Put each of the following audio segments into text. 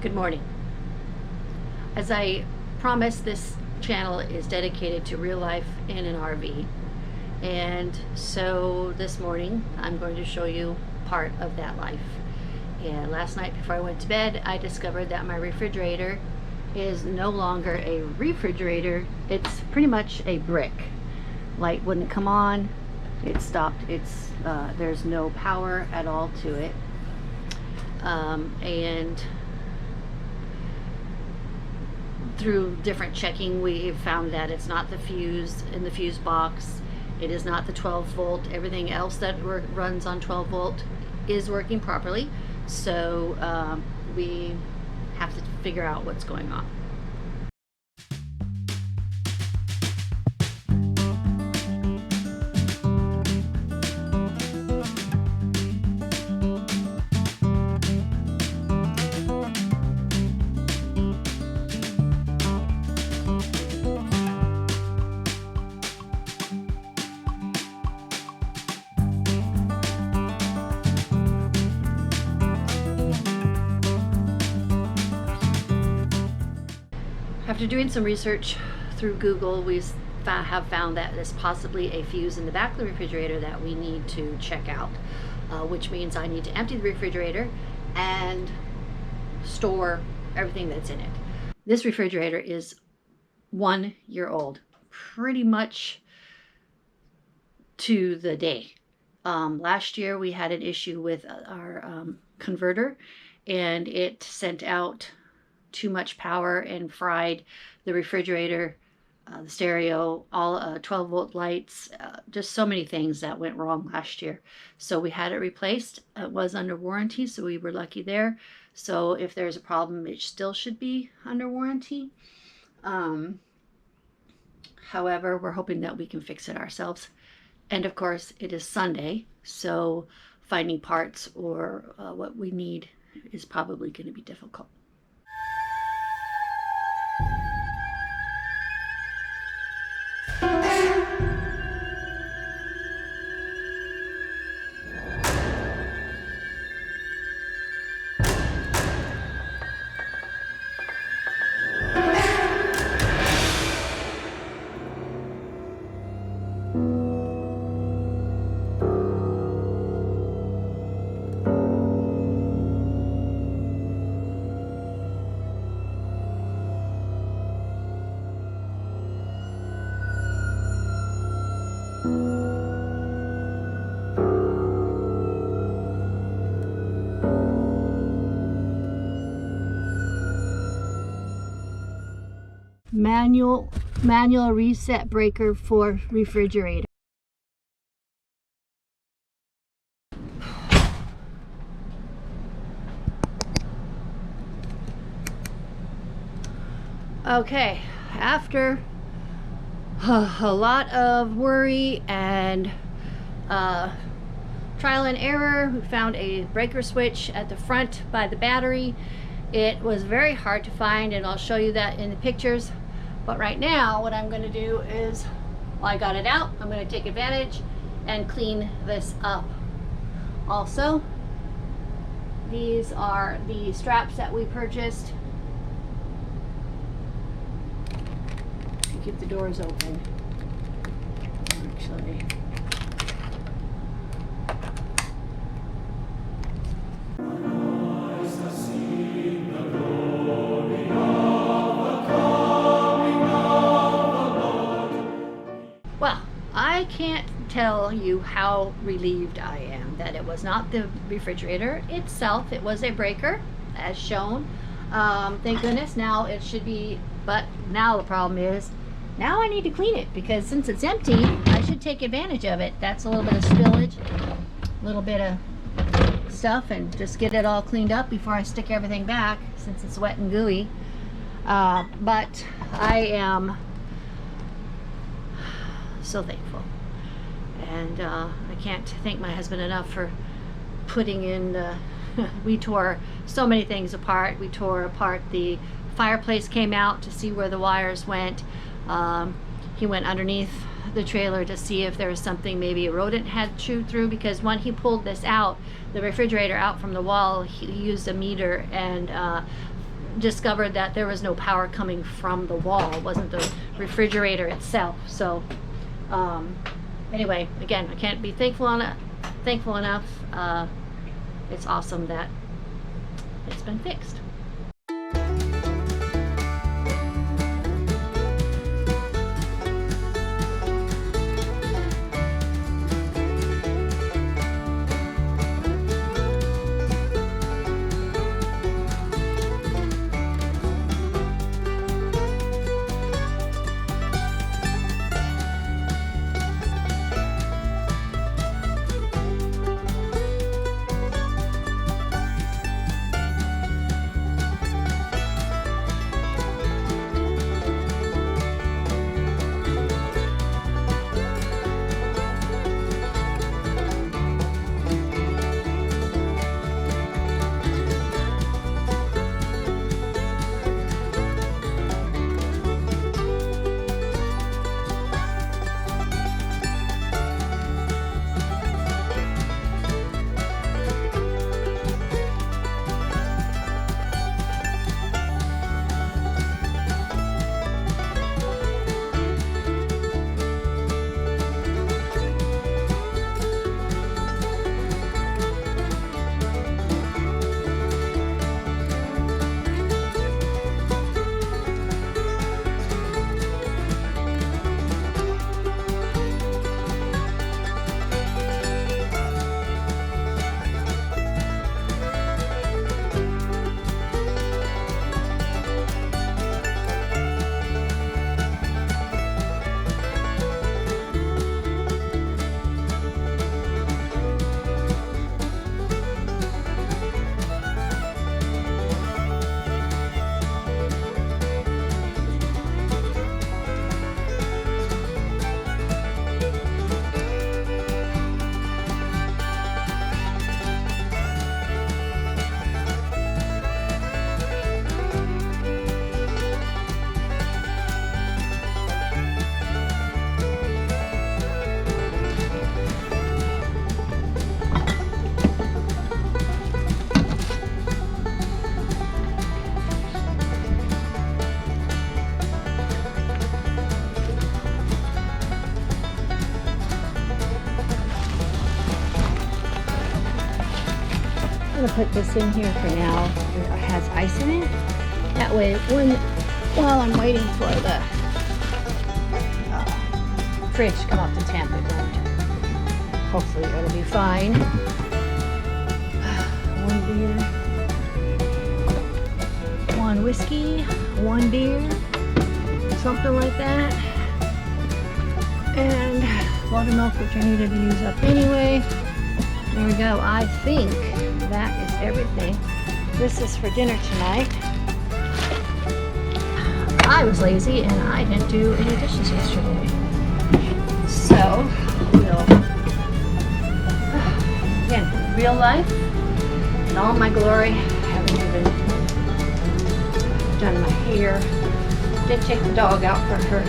Good morning. As I promised, this channel is dedicated to real life in an RV. And so this morning I'm going to show you part of that life. And last night before I went to bed, I discovered that my refrigerator is no longer a refrigerator. It's pretty much a brick. Light wouldn't come on. It stopped. There's no power at all to it. And through different checking, we found that it's not the fuse in the fuse box. It is not the 12 volt. Everything else that runs on 12 volt is working properly. So we have to figure out what's going on. After doing some research through Google, we have found that there's possibly a fuse in the back of the refrigerator that we need to check out, which means I need to empty the refrigerator and store everything that's in it. This refrigerator is 1 year old, pretty much to the day. Last year we had an issue with our converter, and it sent out too much power and fried the refrigerator, the stereo, all 12 volt lights, just so many things that went wrong last year. So we had it replaced. It was under warranty, so we were lucky there. So if there's a problem, it still should be under warranty. However, we're hoping that we can fix it ourselves. And of course, it is Sunday, so finding parts or what we need is probably going to be difficult. Manual reset breaker for refrigerator. Okay, after a lot of worry and trial and error, we found a breaker switch at the front by the battery. It was very hard to find, and I'll show you that in the pictures. But right now, what I'm going to do is, while I got it out, I'm going to take advantage and clean this up. Also, these are the straps that we purchased to keep the doors open. Actually, I can't tell you how relieved I am that it was not the refrigerator itself. It was a breaker, as shown. Thank goodness now it should be, but now the problem is, now I need to clean it, because since it's empty, I should take advantage of it. That's a little bit of spillage, a little bit of stuff, and just get it all cleaned up before I stick everything back, since it's wet and gooey. But I am so thankful, and I can't thank my husband enough for putting in we tore so many things apart. We tore apart the fireplace, came out to see where the wires went. He went underneath the trailer to see if there was something maybe a rodent had chewed through, because when he pulled this out, the refrigerator out from the wall, he used a meter and discovered that there was no power coming from the wall. It wasn't the refrigerator itself. So anyway, again, I can't be thankful enough. It's awesome that it's been fixed. I'm gonna put this in here for now. It has ice in it. That way, while I'm waiting for the fridge to come off the temp, it won't. Hopefully, it'll be fine. One beer, one whiskey, one beer, something like that, and buttermilk, which I needed to use up anyway. There we go. I think that is everything. This is for dinner tonight. I was lazy and I didn't do any dishes yesterday. So, again, real life in all my glory. I haven't even done my hair. Did take the dog out for her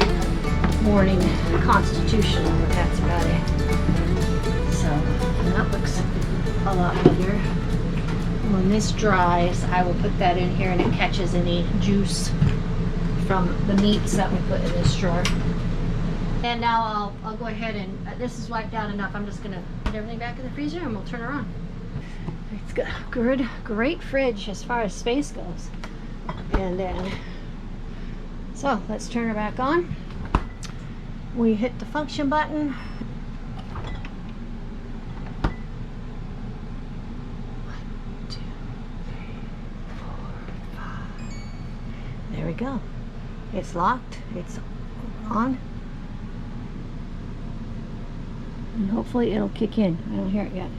morning constitutional, but that's about it. So, and that looks a lot better. When this dries, I will put that in here and it catches any juice from the meats that we put in this drawer. And now I'll go ahead and, this is wiped out enough. I'm just gonna put everything back in the freezer and we'll turn her on. It's got a great fridge as far as space goes. And then, so let's turn her back on. We hit the function button. There we go. It's locked. It's on. And hopefully it'll kick in. I don't hear it yet.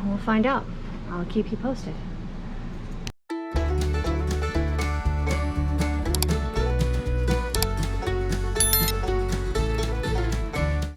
We'll find out. I'll keep you posted.